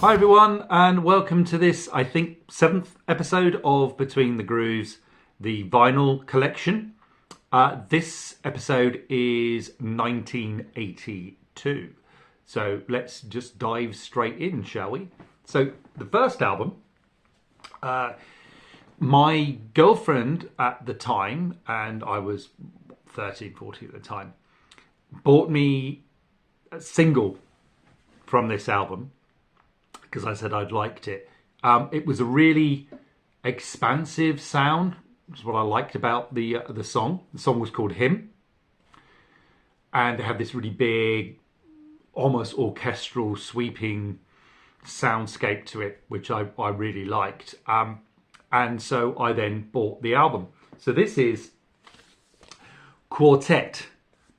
Hi everyone, and welcome to this, I think, 7th episode of Between the Grooves, the vinyl collection. This episode is 1982. So let's just dive straight in, shall we? So the first album, my girlfriend at the time, and I was 13, 14 at the time, bought me a single from this album because I said I'd liked it. It was a really expansive sound, which is what I liked about the song. The song was called Him, and it had this really big, almost orchestral, sweeping soundscape to it, which I really liked. And so I then bought the album. So this is Quartet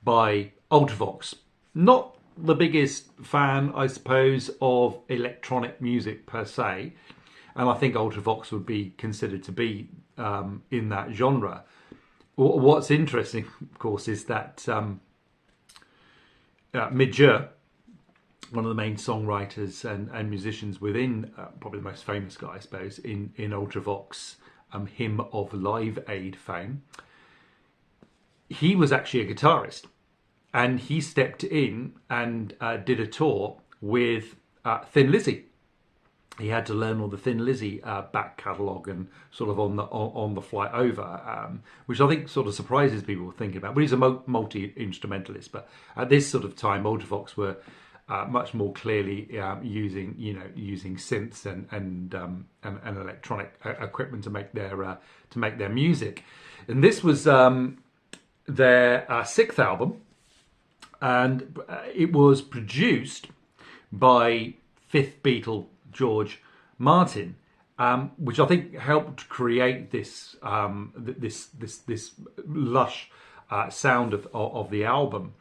by Ultravox. Not the biggest fan, I suppose, of electronic music per se, and I think Ultravox would be considered to be in that genre. What's interesting, of course, is that Midge, one of the main songwriters and musicians within, probably the most famous guy, I suppose, in Ultravox, Hymn of Live Aid fame, he was actually a guitarist. And he stepped in and did a tour with Thin Lizzy. He had to learn all the Thin Lizzy back catalogue and sort of on the flight over, which I think sort of surprises people thinking about. But he's a multi-instrumentalist. But at this sort of time, Ultravox were much more clearly using synths and electronic equipment to make their music. And this was their sixth album. And it was produced by fifth Beatle George Martin, which I think helped create this this lush sound of the album.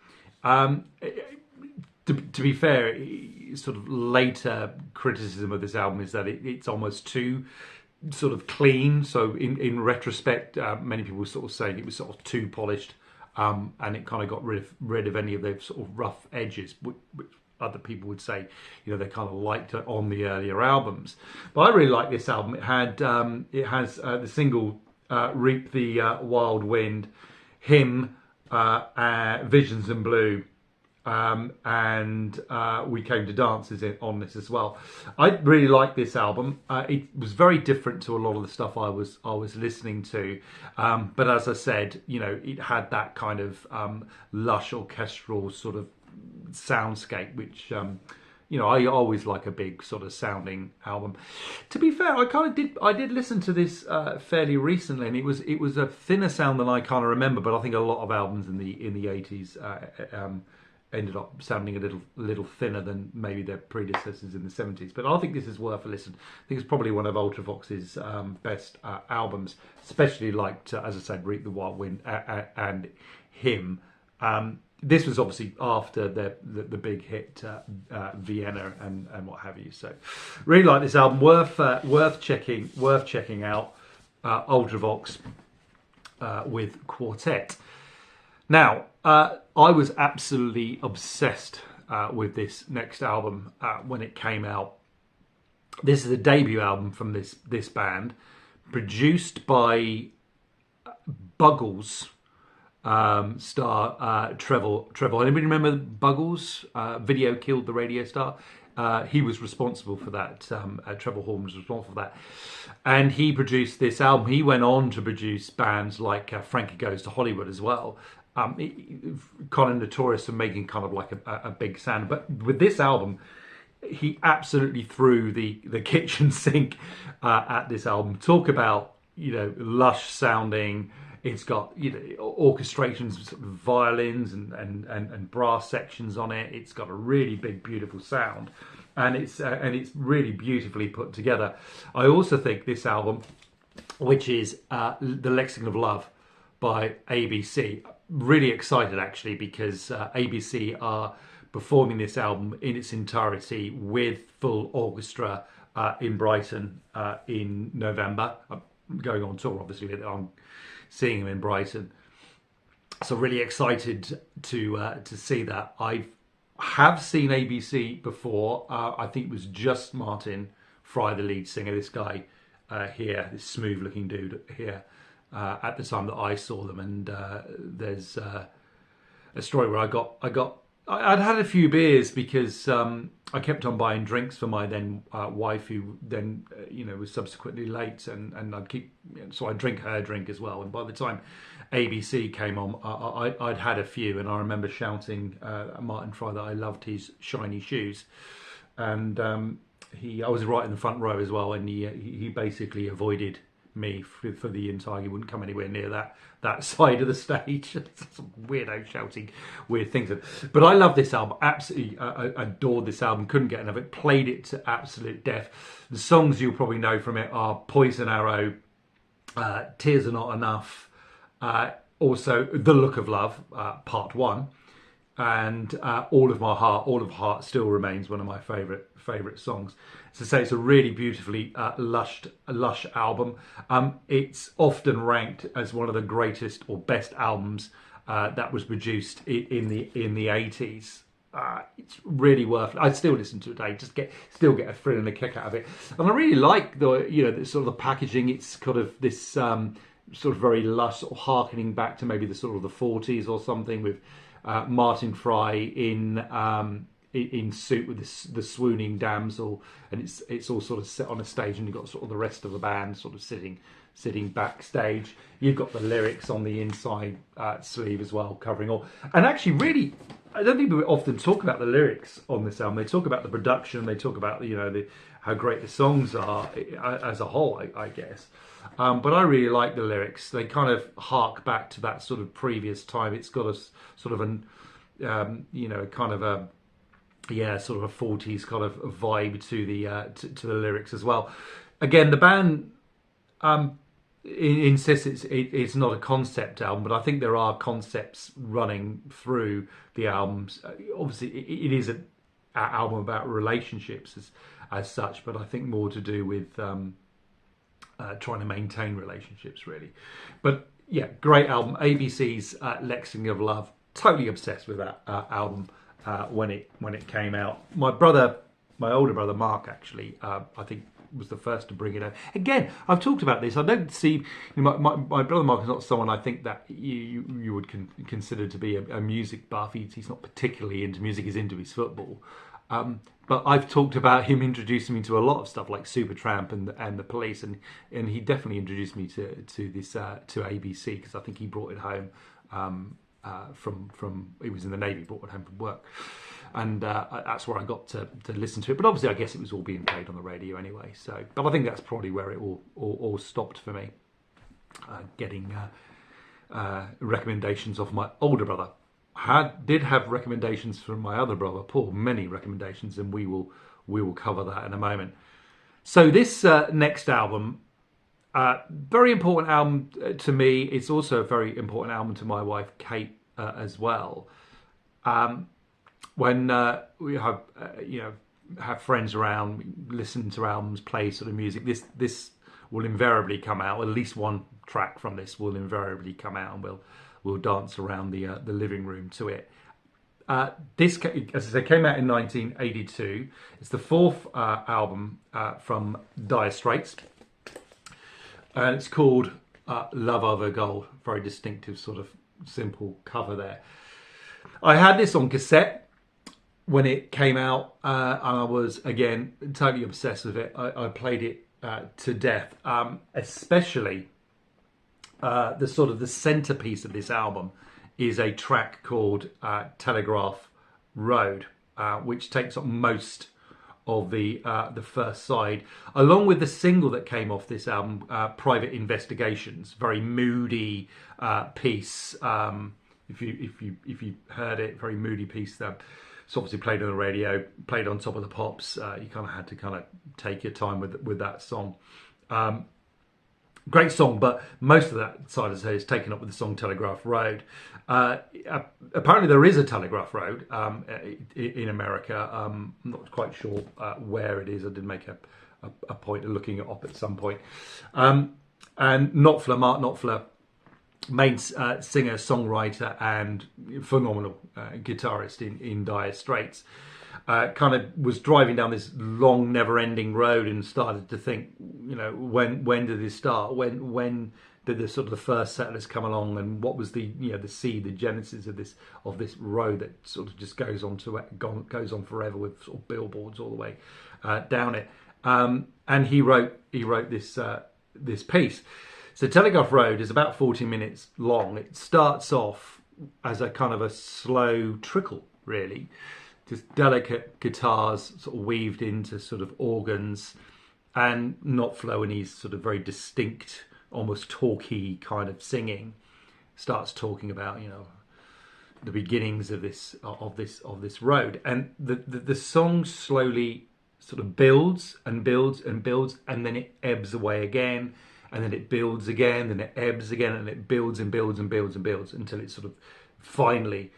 To be fair, sort of later criticism of this album is that it's almost too sort of clean. So in retrospect, many people were sort of saying it was sort of too polished. And it kind of got rid of any of those sort of rough edges, which other people would say, you know, they kind of liked it on the earlier albums. But I really like this album. It has the single "Reap the Wild Wind," "Hymn," "Visions in Blue," and "We Came to Dance" is on this as well. I really like this album. It was very different to a lot of the stuff I was listening to, but as I said, you know, it had that kind of lush orchestral sort of soundscape, which you know, I always like a big sort of sounding album. To be fair, I did listen to this fairly recently, and it was a thinner sound than I kind of remember. But I think a lot of albums in the 80s. Ended up sounding a little thinner than maybe their predecessors in the 70s. But I think this is worth a listen. I think it's probably one of Ultravox's best albums, especially like, as I said, Reap the Wild Wind and Hymn. This was obviously after the big hit Vienna and what have you. So really like this album. Worth checking out. Ultravox with Quartet. Now, I was absolutely obsessed with this next album when it came out. This is a debut album from this band, produced by Buggles star Trevor. Anybody remember Buggles? Video Killed the Radio Star. He was responsible for that. Trevor Horn was responsible for that. And he produced this album. He went on to produce bands like Frankie Goes to Hollywood as well. Kind of notorious for making kind of like a big sound. But with this album, he absolutely threw the kitchen sink at this album. Talk about, you know, lush sounding. It's got, you know, orchestrations, violins and brass sections on it. It's got a really big, beautiful sound, and it's really beautifully put together. I also think this album, which is The Lexicon of Love by ABC, really excited actually because ABC are performing this album in its entirety with full orchestra in Brighton in November. I'm going on tour, obviously. I'm seeing them in Brighton, so really excited to see that. have seen ABC before. I think it was just Martin Fry, the lead singer, this guy here, this smooth looking dude here, at the time that I saw them. And there's a story where I'd had a few beers because I kept on buying drinks for my then wife, who then was subsequently late, and I'd keep, so I'd drink her drink as well. And by the time ABC came on, I'd had a few, and I remember shouting at Martin Fry that I loved his shiny shoes, and I was right in the front row as well, and he basically avoided me for the entire. He wouldn't come anywhere near that side of the stage. Some weirdo shouting weird things. But I love this album. Absolutely adored this album. Couldn't get enough of it. Played it to absolute death. The songs you'll probably know from it are Poison Arrow, Tears Are Not Enough, also The Look of Love, Part 1, and All of My Heart. All of Heart still remains one of my favourite songs. So say it's a really beautifully lush album. It's often ranked as one of the greatest or best albums that was produced in the 80s. It's really worth it. I still listen to it today, still get a thrill and a kick out of it. And I really like the sort of the packaging. It's kind of this sort of very lush, sort of harkening back to maybe the sort of the 40s or something, with Martin Fry in suit with the swooning damsel, and it's all sort of set on a stage, and you've got sort of the rest of the band sort of sitting backstage. You've got the lyrics on the inside sleeve as well, covering all. And actually, really, I don't think we often talk about the lyrics on this album. They talk about the production, they talk about how great the songs are as a whole, I guess. But I really like the lyrics. They kind of hark back to that sort of previous time. It's got a sort of kind of a sort of a 40s kind of vibe to the lyrics as well. Again, the band insists it's not a concept album, but I think there are concepts running through the albums. Obviously, it is an album about relationships as such, but I think more to do with trying to maintain relationships, really. But yeah, great album. ABC's Lexing of Love. Totally obsessed with that album when it came out. My older brother Mark, actually, I think was the first to bring it up. Again, I've talked about this. I don't see my brother Mark is not someone I think that you would consider to be a music buff. He's not particularly into music. He's into his football. But I've talked about him introducing me to a lot of stuff like Supertramp and the Police, and he definitely introduced me to ABC, because I think he brought it home from he was in the Navy, brought it home from work, and that's where I got to listen to it. But obviously, I guess it was all being played on the radio anyway. So, but I think that's probably where it all stopped for me. Getting recommendations of my older brother. Did have recommendations from my other brother Paul, many recommendations, and we will cover that in a moment. So this next album, very important album to me. It's also a very important album to my wife Kate as well. When we have have friends around, we listen to albums, play sort of music, this will invariably come out. At least one track from this will invariably come out, and we'll dance around the living room to it. This, as I say, came out in 1982. It's the fourth album from Dire Straits, and it's called Love Over Gold. Very distinctive, sort of simple cover there. I had this on cassette when it came out, and I was, again, totally obsessed with it. I played it to death, especially the centerpiece of this album is a track called Telegraph Road, which takes up most of the first side, along with the single that came off this album, Private Investigations. Very moody piece. If you heard it, very moody piece. It's obviously played on the radio, played on Top of the Pops. You kind of had to kind of take your time with that song. Great song, but most of that side, as I say, is taken up with the song Telegraph Road. Apparently there is a Telegraph Road in America. I'm not quite sure where it is. I did make a point of looking it up at some point. And Knopfler, Mark Knopfler, main singer, songwriter, and phenomenal guitarist in Dire Straits, kind of was driving down this long, never-ending road and started to think, when did this start? When did the sort of the first settlers come along, and what was the the seed, the genesis of this road that sort of just goes on forever with sort of billboards all the way down it. And he wrote this piece. So Telegraph Road is about 40 minutes long. It starts off as a kind of a slow trickle, really. Just delicate guitars sort of weaved into sort of organs, and Knopfler, and he's sort of very distinct, almost talky kind of singing, starts talking about, the beginnings of this road. And the song slowly sort of builds and builds and builds, and then it ebbs away again. And then it builds again, and it ebbs again, and it builds and builds and builds and builds until it sort of finally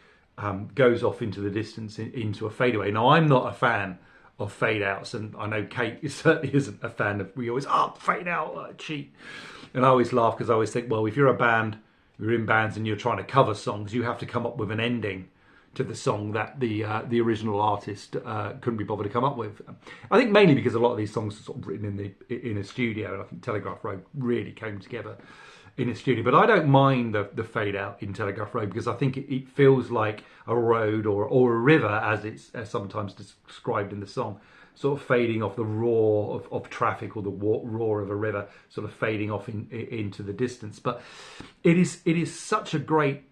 goes off into the distance, into a fadeaway. Now, I'm not a fan of fade outs, and I know Kate certainly isn't a fan of. We always fade out, cheat. And I always laugh because I always think, well, if you're a band, you're in bands, and you're trying to cover songs, you have to come up with an ending to the song that the original artist couldn't be bothered to come up with. I think mainly because a lot of these songs are sort of written in a studio, and I think Telegraph Road really came together in a studio. But I don't mind the fade out in Telegraph Road, because I think it feels like a road or a river, as it's sometimes described in the song, sort of fading off, the roar of traffic, or the roar of a river sort of fading off into the distance. But it is such a great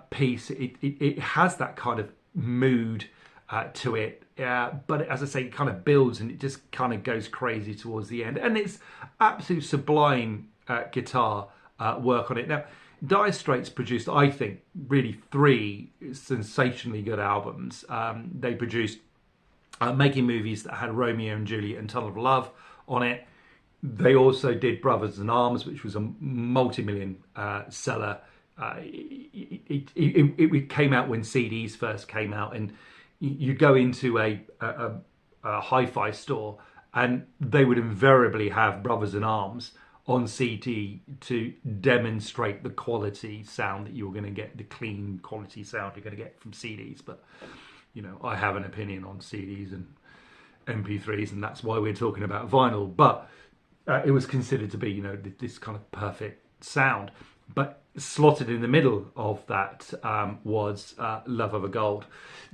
piece. It has that kind of mood to it, but as I say, it kind of builds, and it just kind of goes crazy towards the end, and it's absolute sublime guitar work on it. Now, Dire Straits produced, I think, really 3 sensationally good albums. They produced Making Movies, that had Romeo and Juliet and Tunnel of Love on it. They also did Brothers in Arms, which was a multi-million seller. It came out when CDs first came out, and you go into a hi-fi store, and they would invariably have Brothers in Arms on CD to demonstrate the quality sound that you were going to get, the clean quality sound you're going to get from CDs. But I have an opinion on CDs and MP3s, and that's why we're talking about vinyl. But it was considered to be this kind of perfect sound. But slotted in the middle of that was Love Over Gold.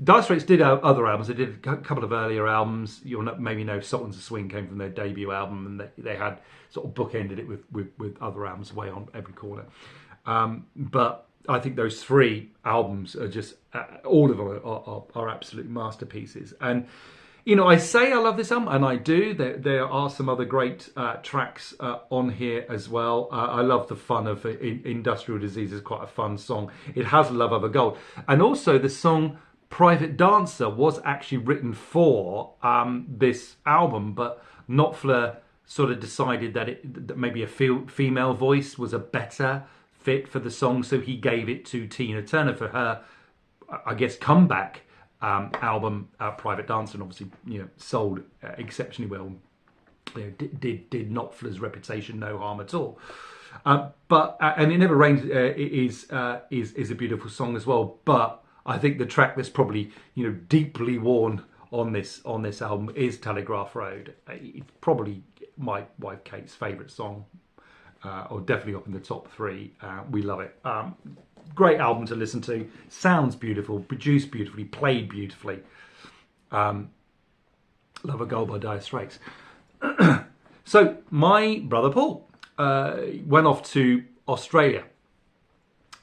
Dire Straits did other albums. They did a couple of earlier albums. You'll maybe know Sultans of Swing came from their debut album, and they had sort of bookended it with other albums way on every corner. But I think those 3 albums are just, all of them are absolute masterpieces. And I say I love this album, and I do. There are some other great tracks on here as well. I love the fun of Industrial Disease. Is quite a fun song. It has Love Over Gold. And also the song Private Dancer was actually written for this album, but Knopfler sort of decided that maybe a female voice was a better fit for the song, so he gave it to Tina Turner for her, I guess, comeback album, Private Dancer, and obviously sold exceptionally well. Did Knopfler's reputation no harm at all. But and It Never Rains is a beautiful song as well. But I think the track that's probably deeply worn on this album is Telegraph Road. It's probably my wife Kate's favourite song, or definitely up in the top 3. We love it. Great album to listen to. Sounds beautiful, produced beautifully, played beautifully. Love a Gold by Dire Straits. So my brother Paul went off to Australia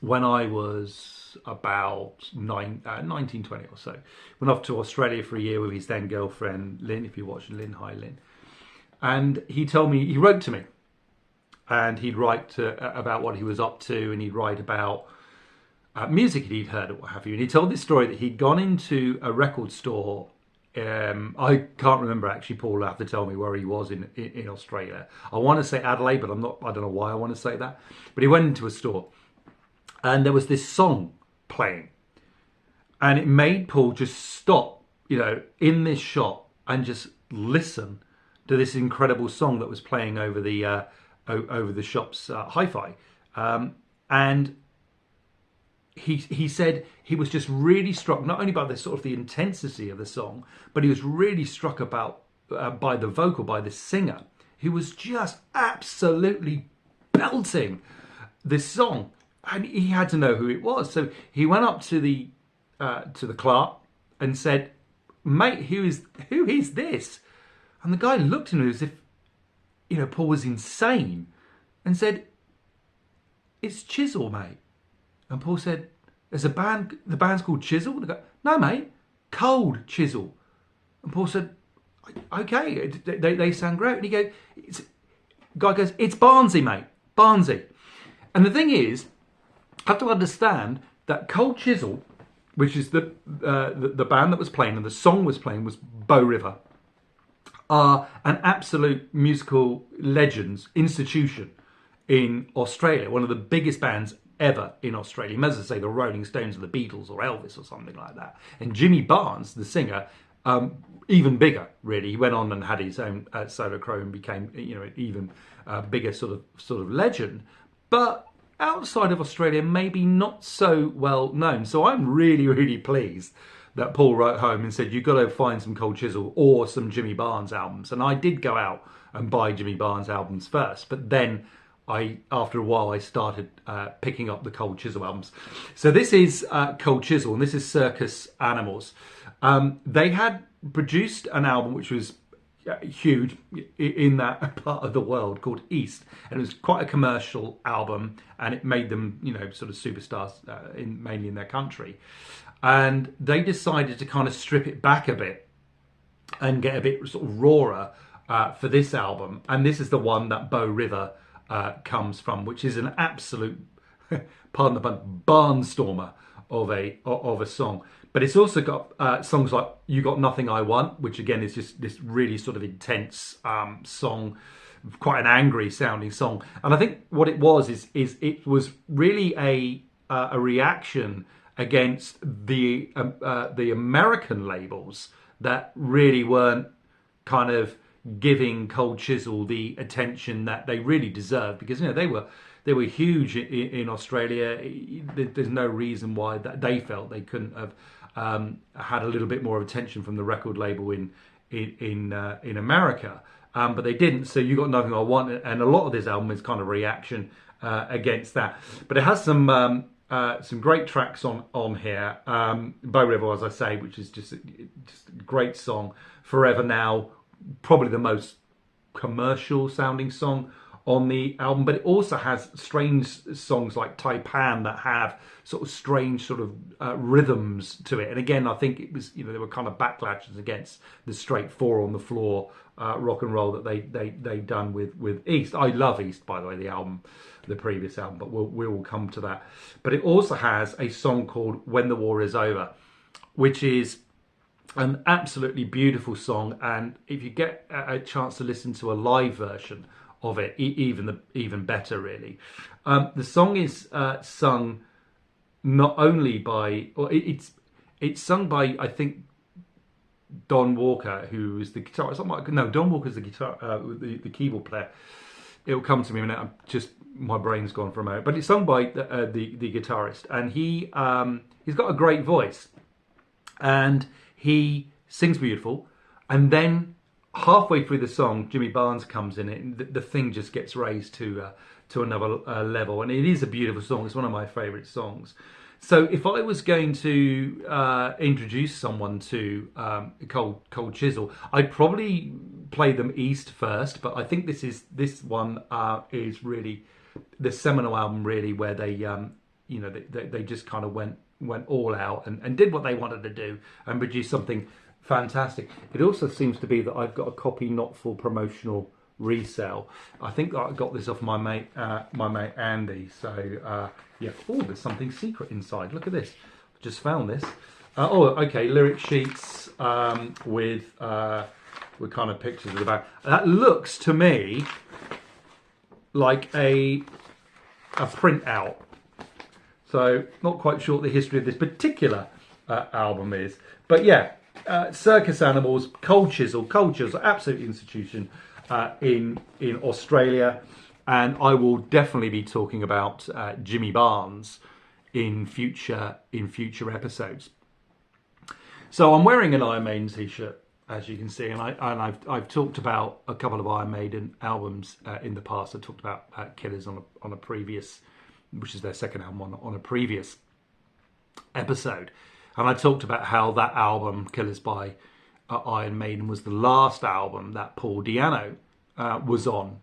when I was about 19, 20 or so. Went off to Australia for a year with his then girlfriend Lynn. If you're watching, Lynn, hi Lynn. And he wrote to me, and he'd write about what he was up to, and he'd write about music he'd heard or what have you. And he told this story that he'd gone into a record store. I can't remember actually. Paul will have to tell me where he was in Australia. I want to say Adelaide, but I don't know why I want to say that. But he went into a store, and there was this song playing, and it made Paul just stop, in this shop and just listen to this incredible song that was playing over the shop's hi-fi. And he said he was just really struck not only by the sort of the intensity of the song, but he was really struck about by the vocal, by the singer, who was just absolutely belting this song, and he had to know who it was. So he went up to the clerk and said, "Mate, who is this?" And the guy looked at him as if, Paul was insane, and said, "It's Chisel, mate." And Paul said, "There's a band, the band's called Chisel?" And the guy, "No, mate, Cold Chisel." And Paul said, "Okay, they sound great." And guy goes, "It's Barnsley, mate, Barnsley." And the thing is, I have to understand that Cold Chisel, which is the band that was playing and the song was playing, was Bow River, are an absolute musical legends institution in Australia, one of the biggest bands ever in Australia. You may as well say the Rolling Stones or the Beatles or Elvis or something like that. And Jimmy Barnes, the singer, even bigger, really. He went on and had his own solo career and became, an even bigger sort of legend. But outside of Australia, maybe not so well known. So I'm really, really pleased that Paul wrote home and said, "You've got to find some Cold Chisel or some Jimmy Barnes albums." And I did go out and buy Jimmy Barnes albums first, but then after a while, I started picking up the Cold Chisel albums. So this is Cold Chisel, and this is Circus Animals. They had produced an album which was huge in that part of the world called East, and it was quite a commercial album, and it made them, sort of superstars mainly in their country. And they decided to kind of strip it back a bit and get a bit sort of rawer for this album. And this is the one that Bow River comes from, which is an absolute, pardon the pun, barnstormer of a song. But it's also got songs like "You Got Nothing I Want," which again is just this really sort of intense song, quite an angry sounding song. And I think what it was is it was really a reaction against the American labels that really weren't kind of giving Cold Chisel the attention that they really deserved, because they were huge in Australia. There's no reason why that they felt they couldn't have had a little bit more of attention from the record label in America, but they didn't. So "You Got Nothing I Want," and a lot of this album is kind of reaction against that. But it has some great tracks on here. Bow River, as I say, which is just a great song. "Forever Now," probably the most commercial sounding song on the album, but it also has strange songs like "Taipan" that have sort of strange sort of rhythms to it. And again, I think it was, there were kind of backlashes against the straight four on the floor rock and roll that they done with East. I love East, by the way, the album, the previous album, but we will come to that. But it also has a song called "When the War Is Over," which is an absolutely beautiful song. And if you get a chance to listen to a live version of it, even better, really. The song is sung not only by, or it's sung by, I think, Don Walker, who is the guitarist. No, Don Walker's the guitar, the keyboard player. It'll come to me in a minute. My brain's gone for a moment. But it's sung by the guitarist, and he's got a great voice, and he sings beautiful. And then halfway through the song, Jimmy Barnes comes in, and the thing just gets raised to another level. And it is a beautiful song. It's one of my favourite songs. So if I was going to introduce someone to Cold Chisel, I'd probably play them East first. But I think this one is really the seminal album, really, where they they just kind of went all out and did what they wanted to do and produced something fantastic. It also seems to be that I've got a copy not for promotional resale. I think I got this off my mate Andy. So yeah. Oh, there's something secret inside. Look at this. I just found this. Okay. Lyric sheets with kind of pictures of the band. That looks to me like a printout. So not quite sure what the history of this particular album is, but yeah. Circus Animals, Cold Chisel, absolute institution in Australia, and I will definitely be talking about Jimmy Barnes in future episodes. So I'm wearing an Iron Maiden t-shirt, as you can see, and I've talked about a couple of Iron Maiden albums in the past. I talked about Killers on a previous, which is their second album, on a previous episode, and I talked about how that album, Killers by Iron Maiden, was the last album that Paul Di'Anno was on,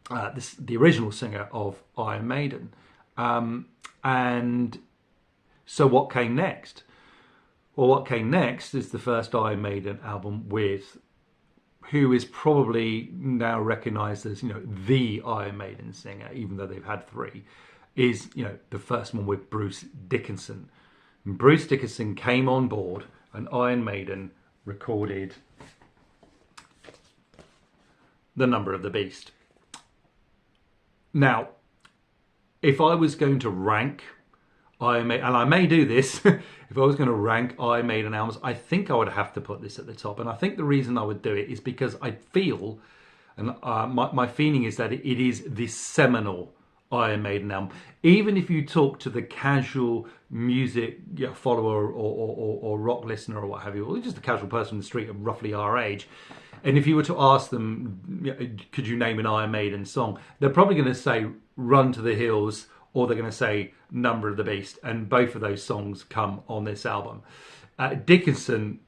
the original singer of Iron Maiden. And so what came next? Well, what came next is the first Iron Maiden album with who is probably now recognised as, the Iron Maiden singer, even though they've had three, is, the first one with Bruce Dickinson. And Bruce Dickinson came on board and Iron Maiden recorded The Number of the Beast. Now, if I was going to rank Iron Maiden, and I may do this, if I was going to rank Iron Maiden albums, I think I would have to put this at the top. And I think the reason I would do it is because I feel, and my feeling is that it is the seminal Iron Maiden album. Even if you talk to the casual music follower or rock listener or what have you, or just a casual person in the street of roughly our age, and if you were to ask them, could you name an Iron Maiden song, they're probably going to say Run to the Hills, or they're going to say Number of the Beast, and both of those songs come on this album. Dickinson,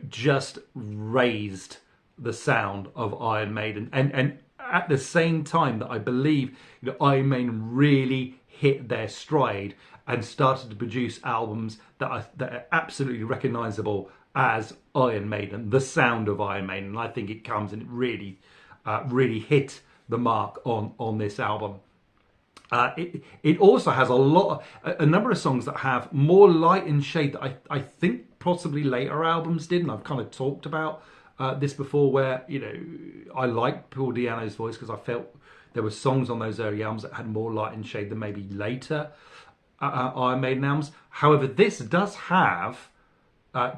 just raised the sound of Iron Maiden, and at the same time that I believe Iron Maiden really hit their stride and started to produce albums that are absolutely recognisable as Iron Maiden, the sound of Iron Maiden. And I think it comes, and it really, really hit the mark on this album. It also has a number of songs that have more light and shade that I think possibly later albums did, and I've kind of talked about this before, where I liked Paul Di'Anno's voice because I felt there were songs on those early albums that had more light and shade than maybe later Iron Maiden albums. However, this does have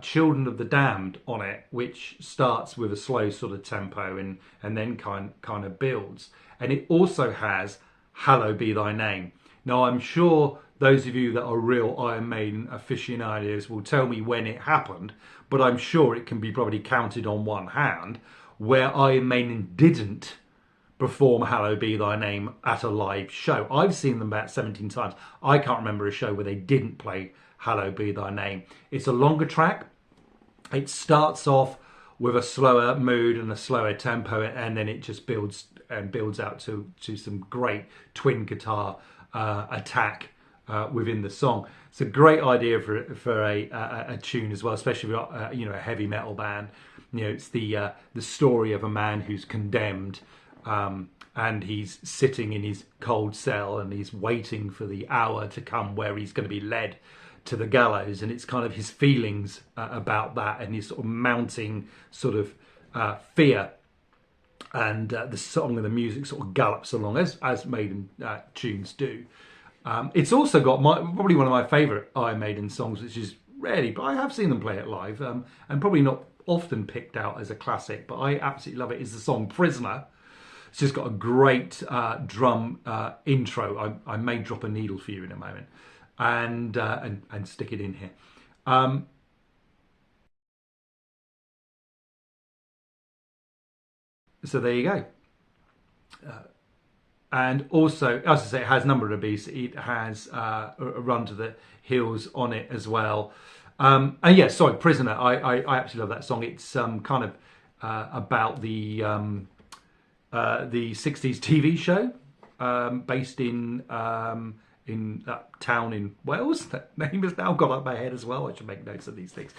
Children of the Damned on it, which starts with a slow sort of tempo and then kind of builds, and it also has Hallowed Be Thy Name. Now, I'm sure those of you that are real Iron Maiden aficionados will tell me when it happened, but I'm sure it can be probably counted on one hand where Iron Maiden didn't perform Hallowed Be Thy Name at a live show. I've seen them about 17 times. I can't remember a show where they didn't play Hallowed Be Thy Name. It's a longer track. It starts off with a slower mood and a slower tempo, and then it just builds out to some great twin guitar attack within the song. It's a great idea for a tune as well, especially if you're a heavy metal band. It's the story of a man who's condemned, and he's sitting in his cold cell and he's waiting for the hour to come where he's going to be led to the gallows, and it's kind of his feelings about that and his sort of mounting sort of fear. And the song and the music sort of gallops along as Maiden tunes do. It's also got probably one of my favourite Iron Maiden songs, which is rarely, but I have seen them play it live, and probably not often picked out as a classic, but I absolutely love it. Is the song Prisoner. It's just got a great drum intro. I may drop a needle for you in a moment and stick it in here. So there you go. And also, as I say, it has Number of the Beast. It has a Run to the Hills on it as well. And yeah, sorry, Prisoner. I absolutely love that song. It's kind of about the 60s TV show based in that town in Wales. That name has now gone up my head as well. I should make notes of these things.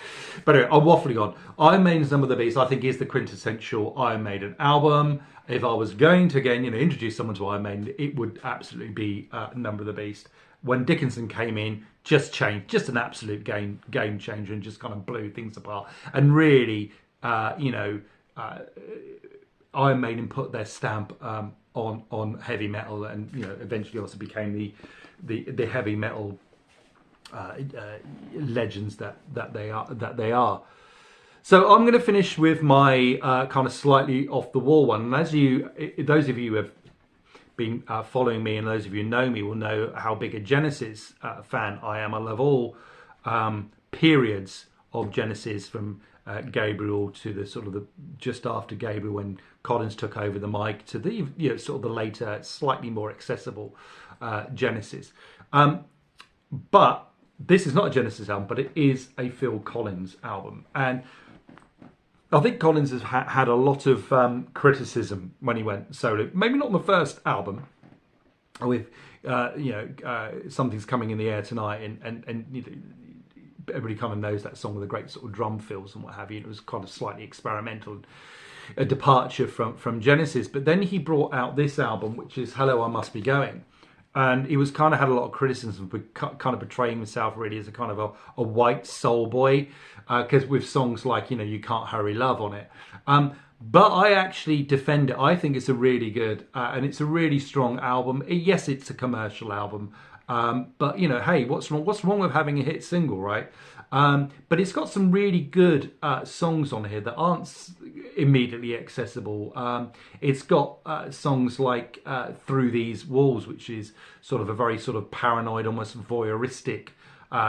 But anyway, I'm waffling on. Iron Maiden's Number of the Beast, I think, is the quintessential Iron Maiden album. If I was going to, again, introduce someone to Iron Maiden, it would absolutely be Number of the Beast. When Dickinson came in, just an absolute game changer, and just kind of blew things apart. And really, Iron Maiden put their stamp on heavy metal, and eventually also became the heavy metal legends that they are. So I'm going to finish with my kind of slightly off the wall one. And as those of you who have been following me, and those of you who know me will know how big a Genesis fan I am. I love all periods of Genesis, from Gabriel to the sort of the just after Gabriel when Collins took over the mic, to the sort of the later, slightly more accessible Genesis. But this is not a Genesis album, but it is a Phil Collins album, and I think Collins has had a lot of criticism when he went solo. Maybe not on the first album, with Something's Coming in the Air Tonight, and everybody kind of knows that song with the great sort of drum fills and what have you. It was kind of slightly experimental, a departure from Genesis. But then he brought out this album, which is Hello, I Must Be Going. And he was kind of had a lot of criticism for kind of portraying himself really as a kind of a white soul boy, because with songs like You Can't Hurry Love on it. But I actually defend it. I think it's a really good and it's a really strong album. Yes, it's a commercial album, but hey, what's wrong? What's wrong with having a hit single, right? But it's got some really good songs on here that aren't immediately accessible. It's got songs like Through These Walls, which is sort of a very sort of paranoid, almost voyeuristic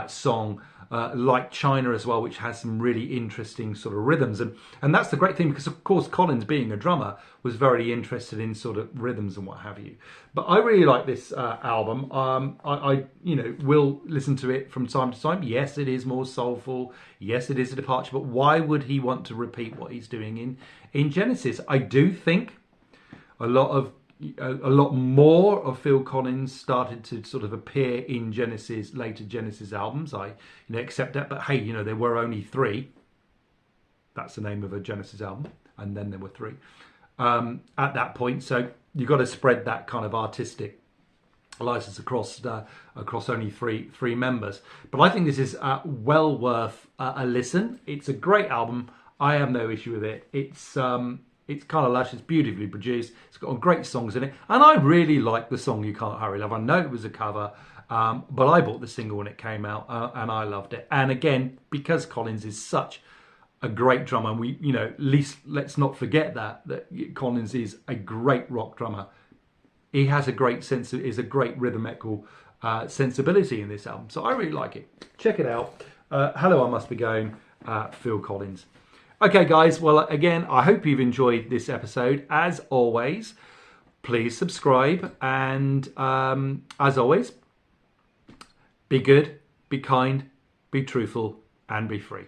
song, like China as well, which has some really interesting sort of rhythms. And that's the great thing, because of course Collins, being a drummer, was very interested in sort of rhythms and what have you. But I really like this album. I will listen to it from time to time. Yes, it is more soulful. Yes, it is a departure. But why would he want to repeat what he's doing in Genesis? I do think a lot more of Phil Collins started to sort of appear in later Genesis albums. I accept that, but hey, there were only 3. That's the name of a Genesis album, and then there were 3 at that point. So you've got to spread that kind of artistic license across only three members. But I think this is well worth a listen. It's a great album. I have no issue with it. It's kind of lush, it's beautifully produced, it's got great songs in it, and I really like the song You Can't Hurry Love. I know it was a cover, but I bought the single when it came out, and I loved it. And again, because Collins is such a great drummer, and let's not forget that Collins is a great rock drummer. He has a great rhythmical sensibility in this album, so I really like it. Check it out. Hello, I Must Be Going, Phil Collins. Okay, guys, well, again, I hope you've enjoyed this episode. As always, please subscribe. And as always, be good, be kind, be truthful, and be free.